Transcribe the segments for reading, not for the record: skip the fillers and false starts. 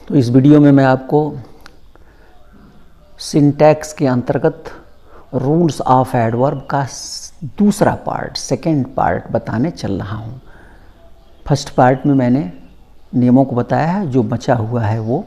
तो इस वीडियो में मैं आपको सिंटैक्स के अंतर्गत रूल्स ऑफ एडवर्ब का दूसरा पार्ट, सेकेंड पार्ट बताने चल रहा हूँ। फर्स्ट पार्ट में मैंने नियमों को बताया है, जो बचा हुआ है वो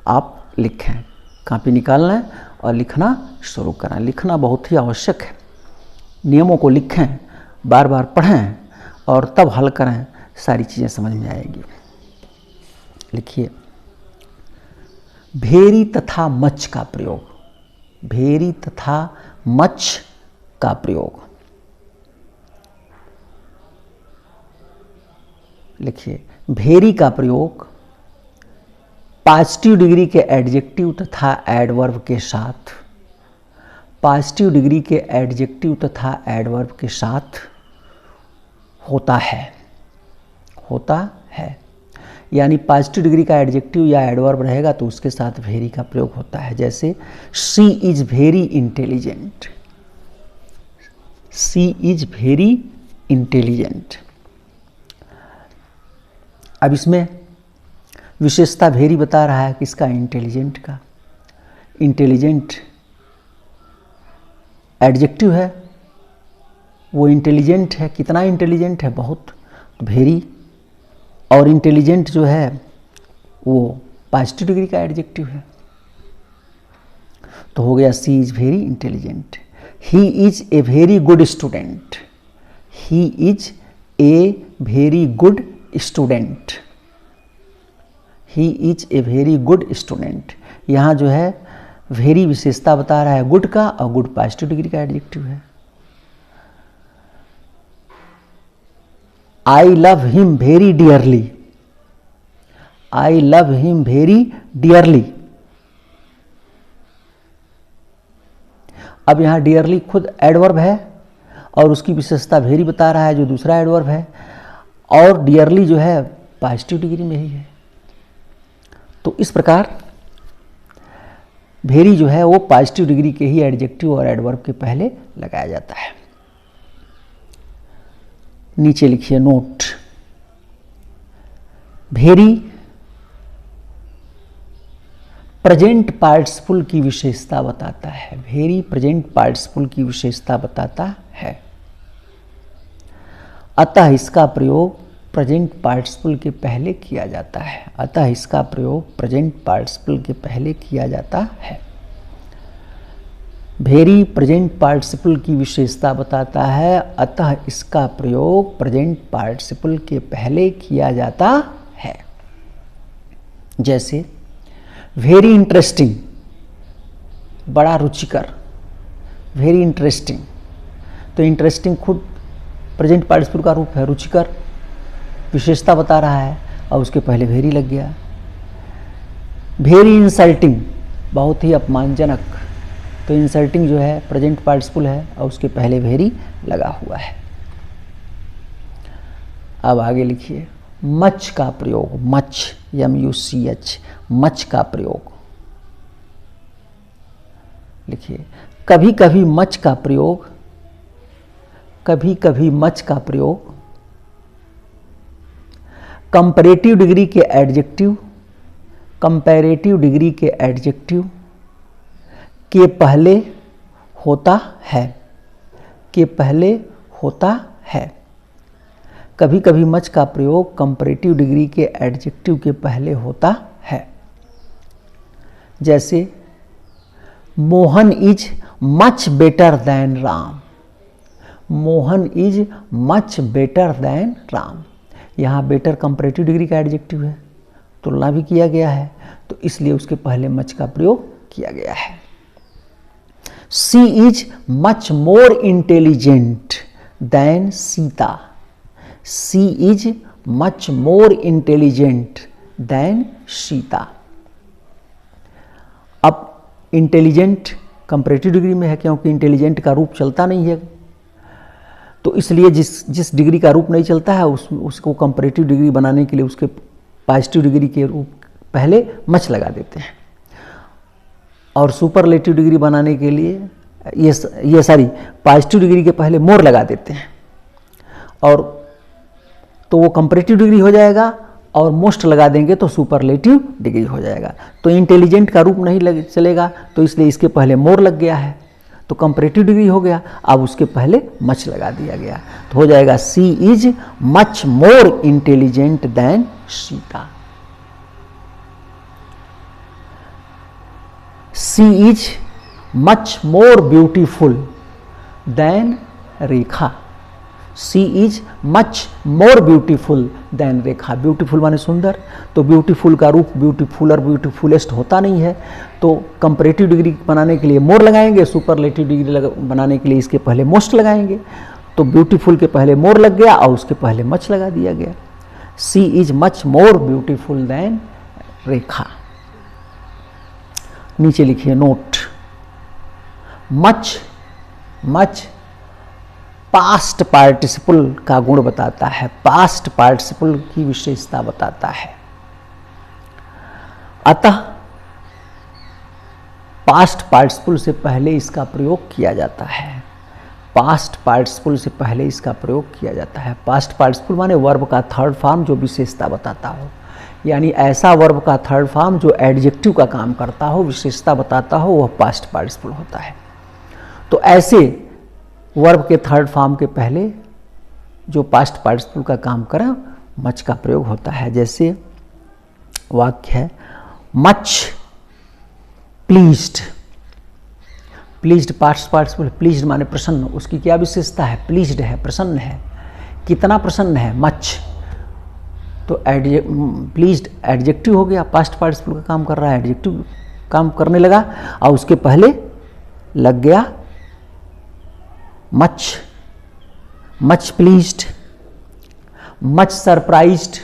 आप लिखें। कॉपी निकालना है और लिखना शुरू करें। लिखना बहुत ही आवश्यक है। नियमों को लिखें, बार बार पढ़ें और तब हल करें, सारी चीज़ें समझ में आएगी। लिखिए, भेरी तथा मच का प्रयोग। भेरी तथा मच का प्रयोग। लिखिए, भेरी का प्रयोग पॉजिटिव डिग्री के एडजेक्टिव तथा एडवर्ब के साथ, पॉजिटिव डिग्री के एडजेक्टिव तथा एडवर्ब के साथ होता है। होता है यानी पॉजिटिव डिग्री का एडजेक्टिव या एडवर्ब रहेगा तो उसके साथ वेरी का प्रयोग होता है। जैसे she is very intelligent. She is very intelligent. अब इसमें विशेषता वेरी बता रहा है किसका? इंटेलिजेंट का। इंटेलिजेंट एडजेक्टिव है, वो इंटेलिजेंट है। कितना इंटेलिजेंट है? बहुत। वेरी और इंटेलिजेंट जो है वो पॉजिटिव डिग्री का एडजेक्टिव है, तो हो गया she is very intelligent. He is a very good student. He is a very good student. He is a very good student. यहाँ जो है वेरी विशेषता बता रहा है गुड का, और गुड पॉजिटिव डिग्री का एडजेक्टिव है। I love him very dearly. I love him very dearly. अब यहां डियरली खुद एडवर्ब है और उसकी विशेषता वेरी बता रहा है जो दूसरा एडवर्ब है, और डियरली जो है पॉजिटिव डिग्री में ही है। तो इस प्रकार वेरी जो है वो पॉजिटिव डिग्री के ही एडजेक्टिव और एडवर्ब के पहले लगाया जाता है। नीचे लिखिए नोट। वेरी प्रेजेंट पार्टिसिपल की विशेषता बताता है। वेरी प्रेजेंट पार्टिसिपल की विशेषता बताता है। अतः इसका प्रयोग प्रेजेंट पार्टिसिपल के पहले किया जाता है। अतः इसका प्रयोग प्रेजेंट पार्टिसिपल के पहले किया जाता है। वेरी प्रेजेंट पार्टिसिपल की विशेषता बताता है, अतः इसका प्रयोग प्रेजेंट पार्टिसिपल के पहले किया जाता है। जैसे वेरी इंटरेस्टिंग, बड़ा रुचिकर। वेरी इंटरेस्टिंग, तो इंटरेस्टिंग खुद प्रेजेंट पार्टिसिपल का रूप है। रुचिकर विशेषता बता रहा है और उसके पहले वेरी लग गया। वेरी इंसल्टिंग, बहुत ही अपमानजनक, तो इंसल्टिंग जो है प्रेजेंट पार्टिसिपल है और उसके पहले वेरी लगा हुआ है। अब आगे लिखिए मच का प्रयोग। मच, MUCH, मच का प्रयोग। लिखिए, कभी कभी मच का प्रयोग, कभी कभी मच का प्रयोग कंपैरेटिव डिग्री के एडजेक्टिव, कंपैरेटिव डिग्री के एडजेक्टिव के पहले होता है। के पहले होता है। कभी कभी मच का प्रयोग कंपैरेटिव डिग्री के एडजेक्टिव के पहले होता है। जैसे Mohan is much better than Ram. Mohan is much better than Ram. यहाँ बेटर कंपैरेटिव डिग्री का एडजेक्टिव है, तुलना भी किया गया है, तो इसलिए उसके पहले मच का प्रयोग किया गया है। She is much more intelligent than Sita. She is much more intelligent than Sita. अब इंटेलिजेंट कंपैरेटिव डिग्री में है, क्योंकि इंटेलिजेंट का रूप चलता नहीं है, तो इसलिए जिस डिग्री का रूप नहीं चलता है उसको कंपैरेटिव डिग्री बनाने के लिए उसके पॉजिटिव डिग्री के रूप पहले मच लगा देते हैं, और सुपरलेटिव डिग्री बनाने के लिए ये सारी पॉजिटिव डिग्री के पहले मोर लगा देते हैं, और तो वो कंपैरेटिव डिग्री हो जाएगा और मोस्ट लगा देंगे तो सुपरलेटिव डिग्री हो जाएगा। तो इंटेलिजेंट का रूप नहीं चलेगा, तो इसलिए इसके पहले मोर लग गया है तो कंपैरेटिव डिग्री हो गया। अब उसके पहले मच लगा दिया गया तो हो जाएगा she is much more intelligent than Sita. She is much more beautiful than Rekha. She is much more beautiful than Rekha. Beautiful माने सुंदर, तो ब्यूटीफुल का रूप ब्यूटीफुलर ब्यूटीफुलेस्ट होता नहीं है, तो कंपैरेटिव डिग्री बनाने के लिए मोर लगाएंगे, सुपरलेटिव डिग्री बनाने के लिए इसके पहले मोस्ट लगाएंगे। तो ब्यूटीफुल के पहले मोर लग गया और उसके पहले मच लगा दिया गया। She is much more beautiful than Rekha. नीचे लिखिए नोट, मच पास्ट पार्टिसिपल का गुण बताता है, पास्ट पार्टिसिपल की विशेषता बताता है। अतः पास्ट पार्टिसिपल से पहले इसका प्रयोग किया जाता है। पास्ट पार्टिसिपल से पहले इसका प्रयोग किया जाता है। पास्ट पार्टिसिपल माने वर्ब का थर्ड फॉर्म जो विशेषता बताता हो, यानी ऐसा वर्ब का थर्ड फॉर्म जो एडजेक्टिव का काम करता हो, विशेषता बताता हो, वह पास्ट पार्टिसिपल होता है। तो ऐसे वर्ब के थर्ड फॉर्म के पहले जो पास्ट पार्टिसिपल का काम करे मच का प्रयोग होता है। जैसे वाक्य है much pleased. Pleased past participle, pleased माने प्रसन्न, उसकी क्या विशेषता है? प्लीज्ड है, प्रसन्न है। कितना प्रसन्न है? मच। तो प्लीज्ड एडजेक्टिव हो गया, पास्ट पार्टिसिपल का काम कर रहा है, एडजेक्टिव काम करने लगा और उसके पहले लग गया much. Much pleased, much surprised,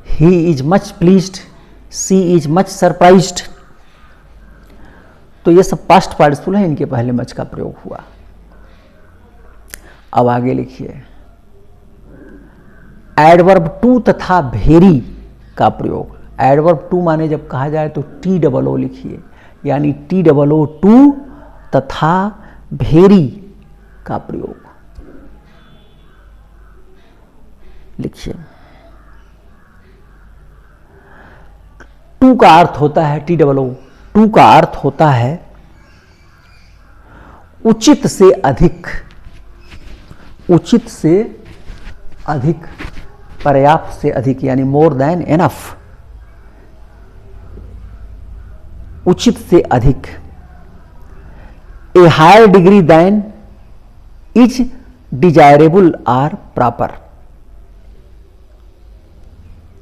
he is much pleased, she is much surprised. तो ये सब पास्ट पार्टिसिपल है, इनके पहले मच का प्रयोग हुआ। अब आगे लिखिए एडवर्ब टू तथा भेरी का प्रयोग। एडवर्ब टू माने जब कहा जाए तो TOO लिखिए, यानी TOO टू तथा भेरी का प्रयोग लिखिए। टू का अर्थ होता है TOO, टू का अर्थ होता है उचित से अधिक, उचित से अधिक, पर्याप्त से अधिक, यानी मोर देन एनफ, उचित से अधिक। A higher degree than is desirable or proper.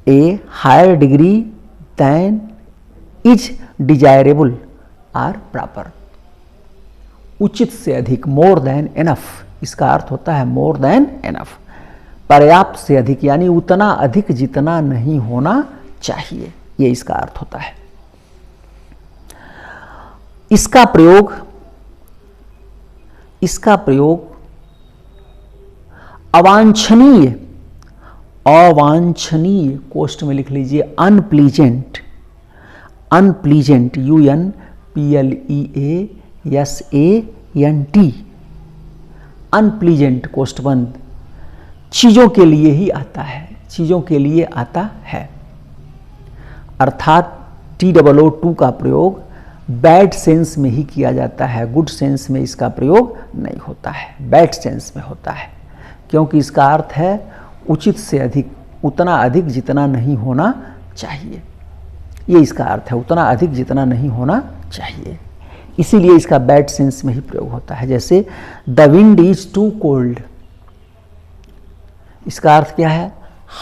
A higher degree than is desirable or proper. उचित से अधिक, मोर देन एनफ, इसका अर्थ होता है मोर देन एनफ, पर्याप्त से अधिक, यानी उतना अधिक जितना नहीं होना चाहिए, ये इसका अर्थ होता है। इसका प्रयोग अवांछनीय, अवांछनीय कोष्ठ में लिख लीजिए अनप्लीजेंट, अनप्लीजेंट UNPLEASANT, अनप्लीजेंट कोष्ठ बंद, चीजों के लिए ही आता है, चीजों के लिए आता है। अर्थात TOO का प्रयोग बैड सेंस में ही किया जाता है, गुड सेंस में इसका प्रयोग नहीं होता है, बैड सेंस में होता है, क्योंकि इसका अर्थ है उचित से अधिक, उतना अधिक जितना नहीं होना चाहिए, ये इसका अर्थ है, उतना अधिक जितना नहीं होना चाहिए, इसीलिए इसका बैड सेंस में ही प्रयोग होता है। जैसे the wind is too cold, इसका अर्थ क्या है?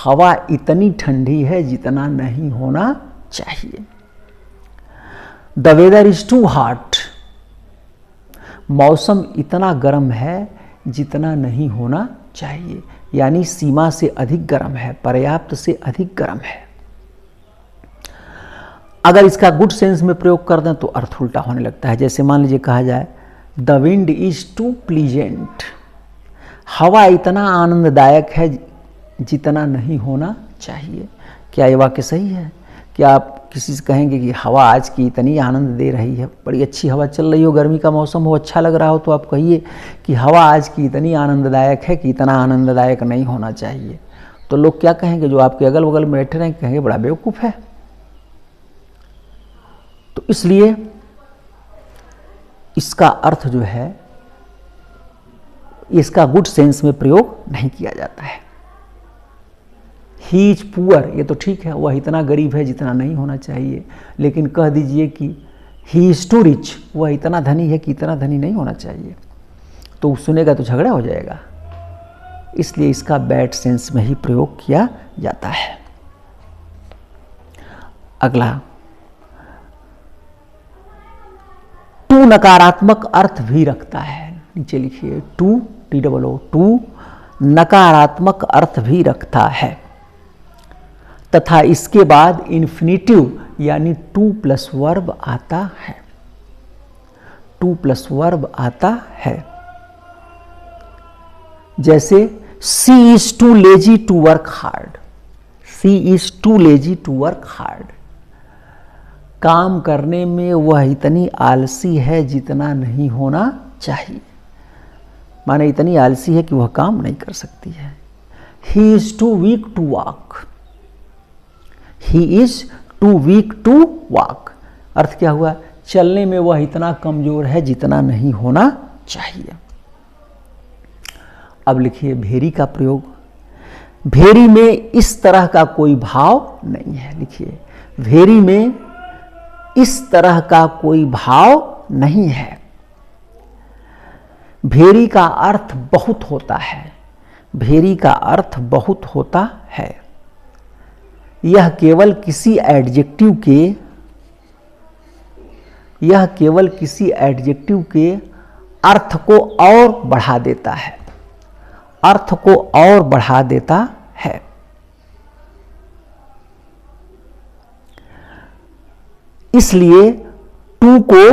हवा इतनी ठंडी है जितना नहीं होना चाहिए। The weather is too hot, मौसम इतना गर्म है जितना नहीं होना चाहिए, यानी सीमा से अधिक गर्म है, पर्याप्त से अधिक गर्म है। अगर इसका गुड सेंस में प्रयोग कर दें तो अर्थ उल्टा होने लगता है। जैसे मान लीजिए कहा जाए the wind is too pleasant, हवा इतना आनंददायक है जितना नहीं होना चाहिए। क्या ये वाक्य सही है? क्या आप किसी से कहेंगे कि हवा आज की इतनी आनंद दे रही है, बड़ी अच्छी हवा चल रही हो, गर्मी का मौसम हो, अच्छा लग रहा हो, तो आप कहिए कि हवा आज की इतनी आनंददायक है कि इतना आनंददायक नहीं होना चाहिए। तो लोग क्या कहेंगे, जो आपके अगल बगल में बैठे रहेंगे, कहेंगे बड़ा बेवकूफ़ है। तो इसलिए इसका अर्थ जो है, इसका गुड सेंस में प्रयोग नहीं किया जाता है। ही इज पुअर, ये तो ठीक है, वह इतना गरीब है जितना नहीं होना चाहिए, लेकिन कह दीजिए कि ही इज टू रिच, वह इतना धनी है कि इतना धनी नहीं होना चाहिए, तो सुनेगा तो झगड़ा हो जाएगा। इसलिए इसका बैड सेंस में ही प्रयोग किया जाता है। अगला, टू नकारात्मक अर्थ भी रखता है। नीचे लिखिए टू, TOO, टू नकारात्मक अर्थ भी रखता है तथा इसके बाद इन्फिनिटिव यानी टू प्लस वर्ब आता है। टू प्लस वर्ब आता है। जैसे she is too lazy to work hard, she is too lazy to work hard, काम करने में वह इतनी आलसी है जितना नहीं होना चाहिए, माने इतनी आलसी है कि वह काम नहीं कर सकती है। He is too weak to walk, he is too weak to walk, अर्थ क्या हुआ, चलने में वह इतना कमजोर है जितना नहीं होना चाहिए। अब लिखिए भेरी का प्रयोग। भेरी में इस तरह का कोई भाव नहीं है। लिखिए भेरी में इस तरह का कोई भाव नहीं है। भेरी का अर्थ बहुत होता है, भेरी का अर्थ बहुत होता है। यह केवल किसी एडजेक्टिव के, यह केवल किसी एडजेक्टिव के अर्थ को और बढ़ा देता है, अर्थ को और बढ़ा देता है। इसलिए टू को,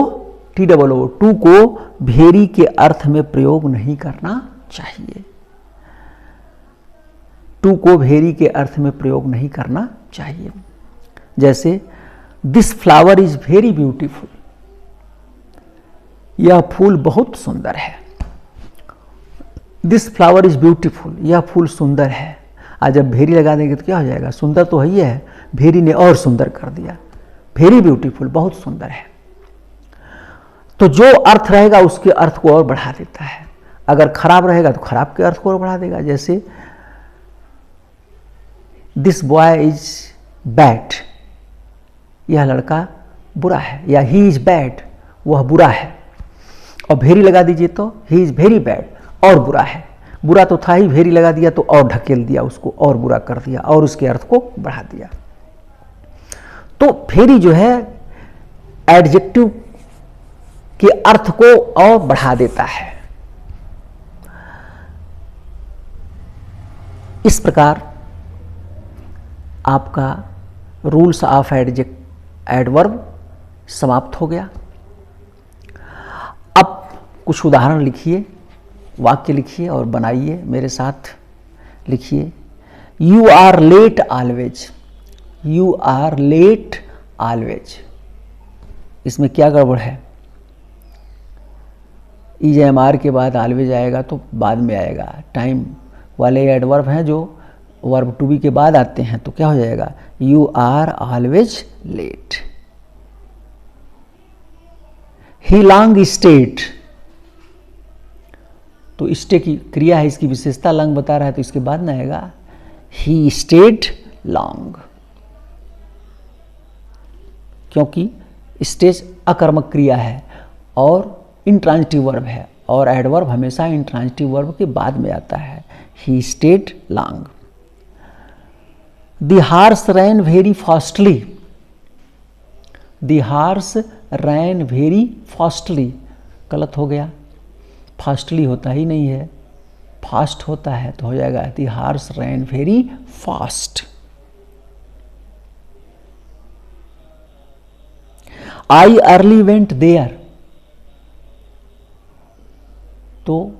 TOO, टू को भेरी के अर्थ में प्रयोग नहीं करना चाहिए। टू को भेरी के अर्थ में प्रयोग नहीं करना चाहिए। जैसे this flower is very beautiful, यह फूल बहुत सुंदर है। दिस फ्लावर इज ब्यूटीफुल, यह फूल सुंदर है। आज जब भेरी लगा देंगे तो क्या हो जाएगा, सुंदर तो है ही है, भेरी ने और सुंदर कर दिया। वेरी ब्यूटीफुल, बहुत सुंदर है। तो जो अर्थ रहेगा उसके अर्थ को और बढ़ा देता है। अगर खराब रहेगा तो खराब के अर्थ को और बढ़ा देगा। जैसे दिस बॉय इज बैड, यह लड़का बुरा है, या ही इज बैड, वह बुरा है। और भेरी लगा दीजिए तो ही इज वेरी बैड, और बुरा है। बुरा तो था ही, भेरी लगा दिया तो और ढकेल दिया उसको, और बुरा कर दिया, और उसके अर्थ को बढ़ा दिया। तो भेरी जो है एडजेक्टिव के अर्थ को और बढ़ा देता है। इस प्रकार आपका रूल्स ऑफ एडवर्ब समाप्त हो गया। अब कुछ उदाहरण लिखिए, वाक्य लिखिए और बनाइए मेरे साथ। लिखिए you are late always, you are late always. इसमें क्या गड़बड़ है, EJMR के बाद ऑलवेज आएगा तो बाद में आएगा। टाइम वाले एडवर्ब हैं जो वर्ब टू बी के बाद आते हैं, तो क्या हो जाएगा, you are always late. He long stayed, तो स्टे की क्रिया है, इसकी विशेषता लॉन्ग बता रहा है, तो इसके बाद ना आएगा ही स्टेड लॉन्ग, क्योंकि स्टेज अकर्मक क्रिया है और इंट्रांजिटिव वर्ब है, और एडवर्ब हमेशा इंट्रांजिटिव वर्ब के बाद में आता है। He stayed long. The horse ran very fastly, the horse ran very fastly, गलत हो गया, फास्टली होता ही नहीं है, फास्ट होता है, तो हो जाएगा the horse ran very fast. I early went there, तो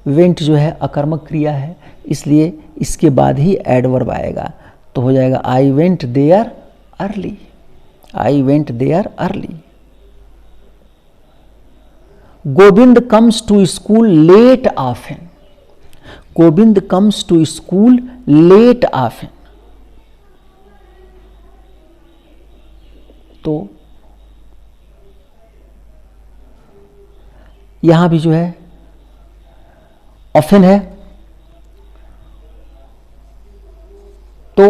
वेंट जो है अकर्मक क्रिया है, इसलिए इसके बाद ही एडवर्ब आएगा, तो हो जाएगा I went there early, I went there early. Govind comes to school late often, Govind comes to school late often. तो यहां भी जो है ऑफन है, तो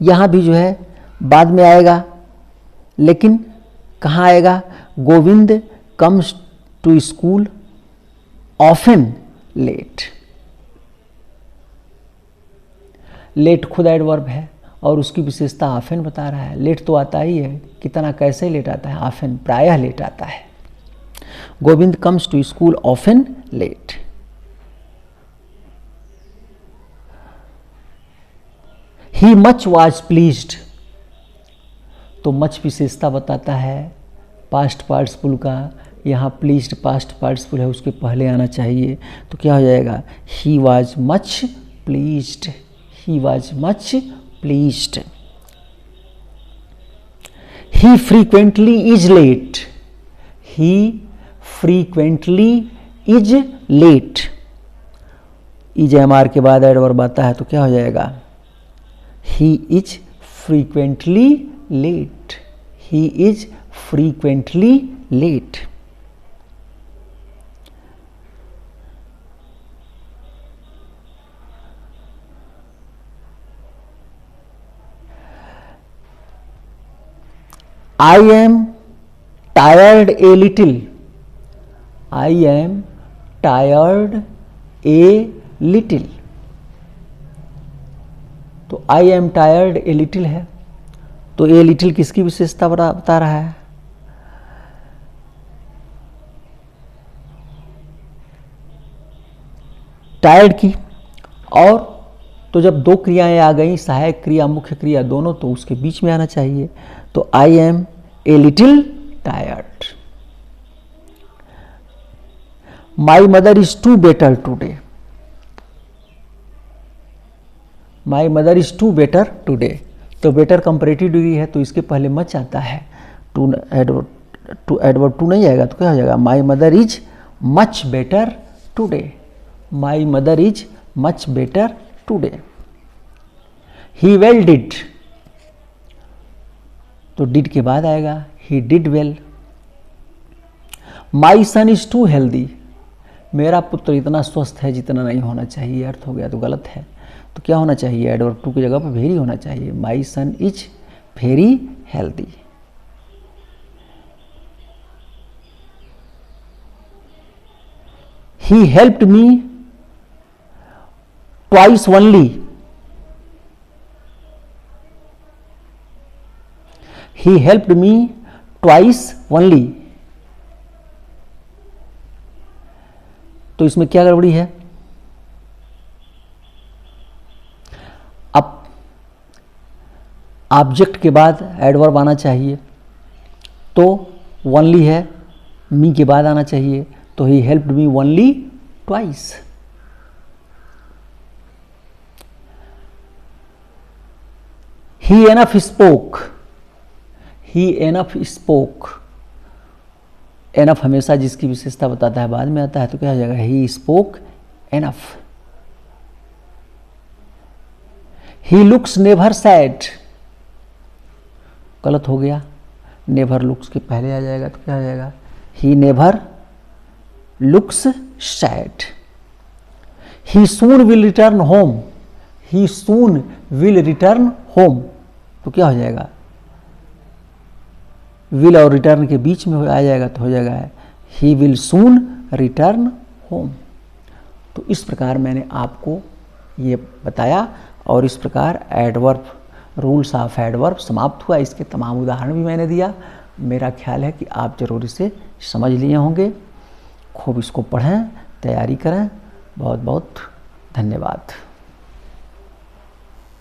यहां भी जो है बाद में आएगा, लेकिन कहां आएगा? Govind comes to school often late. Late खुद एडवर्ब है और उसकी विशेषता ऑफन बता रहा है। लेट तो आता ही है, कितना कैसे लेट आता है? ऑफन, प्रायः लेट आता है। Govind comes to school often late. He much was pleased, तो मच विशेषता बताता है पास्ट पार्टिसिपल का। यहाँ प्लीज्ड पास्ट पार्टिसिपल है, उसके पहले आना चाहिए, तो क्या हो जाएगा? He was much pleased, he was much pleased. He frequently is late, he frequently is late. Is am are के बाद एडवर्ब आता है, तो क्या हो जाएगा? He is frequently late, he is frequently late. I am tired a little, I am tired a little। तो I am tired a little है, तो a little किसकी विशेषता बता रहा है? टायर्ड की। और तो जब दो क्रियाएं आ गई, सहायक क्रिया मुख्य क्रिया दोनों, तो उसके बीच में आना चाहिए। तो I am a little tired. My mother is too better today, my mother is too better today. तो बेटर कंपैरेटिव डिग्री है, तो इसके पहले मच आता है, टू एडवर्ब टू नहीं आएगा, तो क्या हो जाएगा? My mother is much better today, my mother is much better today. He well did, तो डिड के बाद आएगा he did well. My son is too healthy, मेरा पुत्र इतना स्वस्थ है जितना नहीं होना चाहिए। अर्थ हो गया तो गलत है, तो क्या होना चाहिए? एडवर्ब टू की जगह पर वेरी होना चाहिए। My son is very healthy. He helped me twice only, he helped me twice only। तो इसमें क्या गड़बड़ी है? अब ऑब्जेक्ट के बाद एडवर्ब आना चाहिए, तो ओनली है, मी के बाद आना चाहिए, तो he helped me only twice। he enough spoke, he enough spoke. Enough हमेशा जिसकी विशेषता बताता है बाद में आता है, तो क्या हो जाएगा? He spoke enough. He looks never sad, गलत हो गया, नेवर लुक्स के पहले आ जाएगा, तो क्या हो जाएगा? He never looks sad. He soon will return home, he soon will return home, तो क्या हो जाएगा? विल और रिटर्न के बीच में आ जाएगा, तो हो जाएगा he will soon return home. तो इस प्रकार मैंने आपको ये बताया, और इस प्रकार एडवर्ब, रूल्स ऑफ एडवर्ब समाप्त हुआ। इसके तमाम उदाहरण भी मैंने दिया। मेरा ख्याल है कि आप जरूर इसे समझ लिए होंगे। खूब इसको पढ़ें, तैयारी करें। बहुत बहुत धन्यवाद।